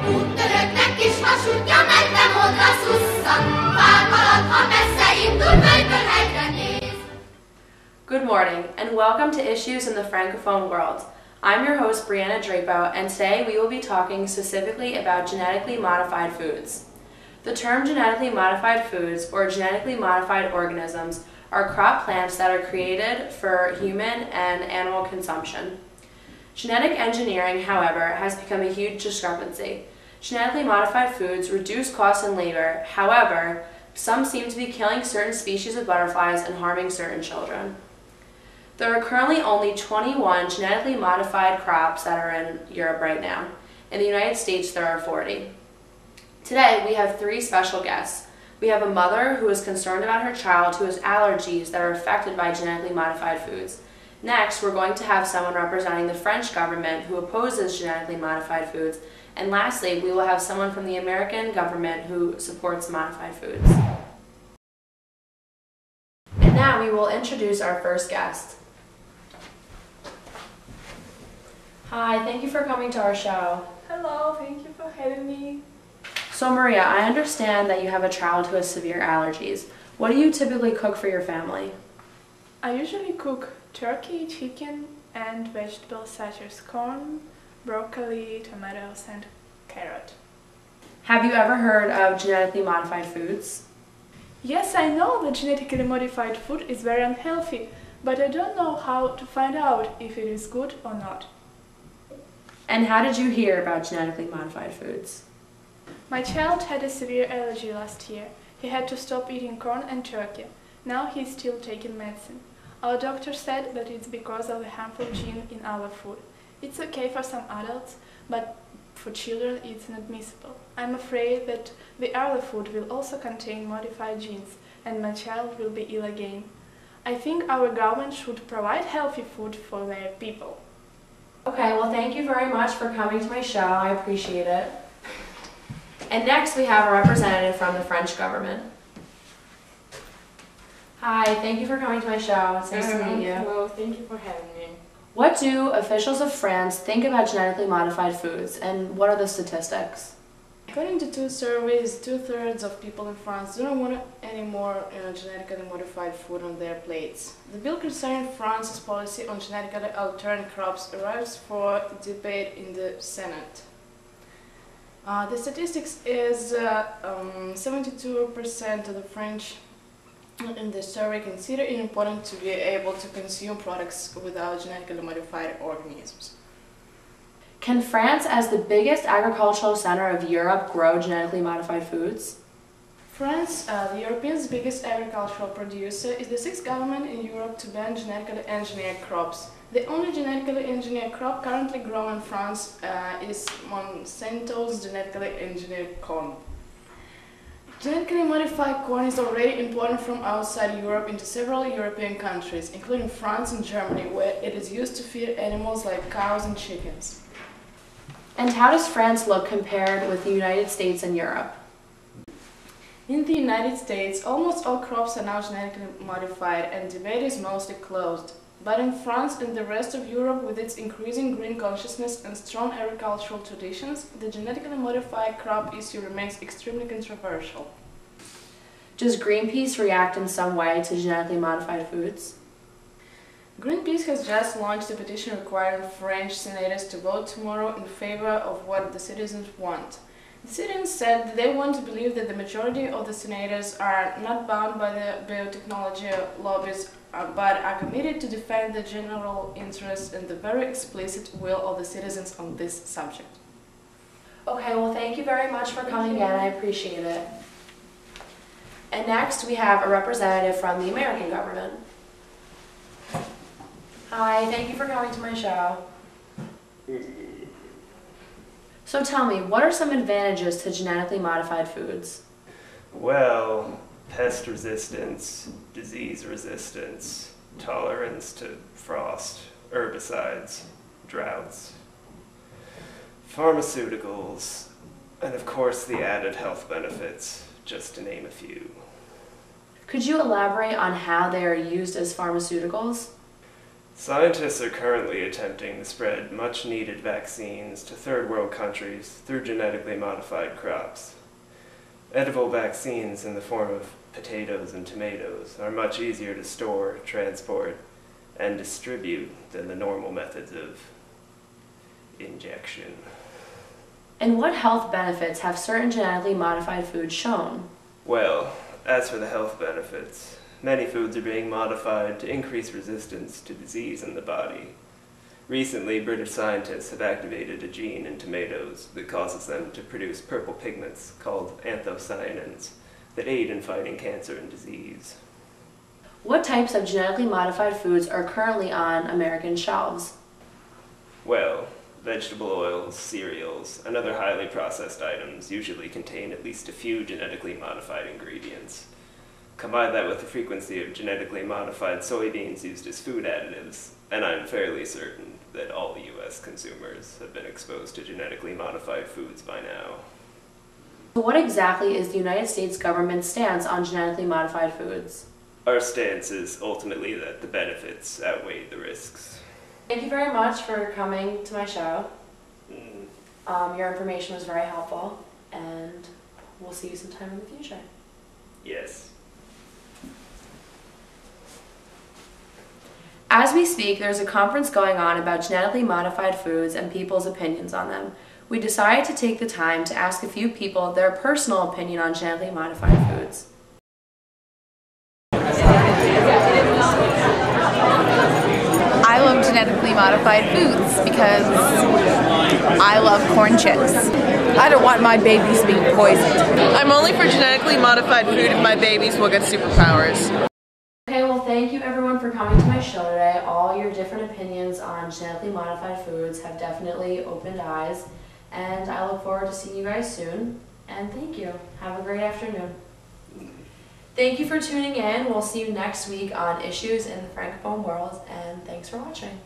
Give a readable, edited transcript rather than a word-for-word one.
Úttöröknek kis vasútja medve módra szusszan, fák alatt, ha messze indul, melyben hegyre néz. Good morning, and welcome to Issues in the Francophone World. I'm your host, Brianna Drapo, and today we will be talking specifically about genetically modified foods. The term genetically modified foods, or genetically modified organisms, are crop plants that are created for human and animal consumption. Genetic engineering, however, has become a huge discrepancy. Genetically modified foods reduce costs and labor. However, some seem to be killing certain species of butterflies and harming certain children. There are currently only 21 genetically modified crops that are in Europe right now. In the United States, there are 40. Today, we have three special guests. We have a mother who is concerned about her child who has allergies that are affected by genetically modified foods. Next, we're going to have someone representing the French government who opposes genetically modified foods. And lastly, we will have someone from the American government who supports modified foods. And now we will introduce our first guest. Hi, thank you for coming to our show. Hello, thank you for having me. So Maria, I understand that you have a child who has severe allergies. What do you typically cook for your family? I usually cook turkey, chicken, and vegetables such as corn, broccoli, tomatoes, and carrot. Have you ever heard of genetically modified foods? Yes, I know that genetically modified food is very unhealthy, but I don't know how to find out if it is good or not. And how did you hear about genetically modified foods? My child had a severe allergy last year. He had to stop eating corn and turkey. Now he's still taking medicine. Our doctor said that it's because of a harmful gene in our food. It's okay for some adults, but for children it's inadmissible. I'm afraid that the other food will also contain modified genes, and my child will be ill again. I think our government should provide healthy food for their people. Okay, well thank you very much for coming to my show. I appreciate it. And next we have a representative from the French government. Hi, thank you for coming to my show. It's nice to meet you. Hello, thank you for having me. What do officials of France think about genetically modified foods, and what are the statistics? According to two surveys, 2/3 of people in France do not want any more genetically modified food on their plates. The bill concerning France's policy on genetically altered crops arrives for debate in the Senate. The statistics is 72% of the French in the survey consider it important to be able to consume products without genetically modified organisms. Can France, as the biggest agricultural center of Europe, grow genetically modified foods? France, the European's biggest agricultural producer, is the sixth government in Europe to ban genetically engineered crops. The only genetically engineered crop currently grown in France is Monsanto's genetically engineered corn. Genetically modified corn is already imported from outside Europe into several European countries, including France and Germany, where it is used to feed animals like cows and chickens. And how does France look compared with the United States and Europe? In the United States, almost all crops are now genetically modified, and debate is mostly closed. But in France and the rest of Europe, with its increasing green consciousness and strong agricultural traditions, the genetically modified crop issue remains extremely controversial. Does Greenpeace react in some way to genetically modified foods? Greenpeace has just launched a petition requiring French senators to vote tomorrow in favor of what the citizens want. The citizens said that they want to believe that the majority of the senators are not bound by the biotechnology lobbies, but are committed to defend the general interest and the very explicit will of the citizens on this subject. Okay, well thank you very much for coming in. I appreciate it. And next we have a representative from the American government. Hi, thank you for coming to my show. So tell me, what are some advantages to genetically modified foods? Well, pest resistance, disease resistance, tolerance to frost, herbicides, droughts, pharmaceuticals, and of course the added health benefits, just to name a few. Could you elaborate on how they are used as pharmaceuticals? Scientists are currently attempting to spread much-needed vaccines to third world countries through genetically modified crops. Edible vaccines in the form of potatoes and tomatoes are much easier to store, transport, and distribute than the normal methods of injection. And what health benefits have certain genetically modified foods shown? Well, as for the health benefits, many foods are being modified to increase resistance to disease in the body. Recently, British scientists have activated a gene in tomatoes that causes them to produce purple pigments called anthocyanins that aid in fighting cancer and disease. What types of genetically modified foods are currently on American shelves? Well, vegetable oils, cereals, and other highly processed items usually contain at least a few genetically modified ingredients. Combine that with the frequency of genetically modified soybeans used as food additives, and I'm fairly certain that all U.S. consumers have been exposed to genetically modified foods by now. What exactly is the United States government's stance on genetically modified foods? Our stance is ultimately that the benefits outweigh the risks. Thank you very much for coming to my show. Your information was very helpful, and we'll see you sometime in the future. Yes. As we speak, there's a conference going on about genetically modified foods and people's opinions on them. We decided to take the time to ask a few people their personal opinion on genetically modified foods. I love genetically modified foods because I love corn chips. I don't want my babies being poisoned. I'm only for genetically modified food if my babies will get superpowers. Okay, well, thank you everyone for coming to my show today. All your different opinions on genetically modified foods have definitely opened eyes, and I look forward to seeing you guys soon. And thank you. Have a great afternoon. Thank you for tuning in. We'll see you next week on Issues in the Francophone World, and thanks for watching.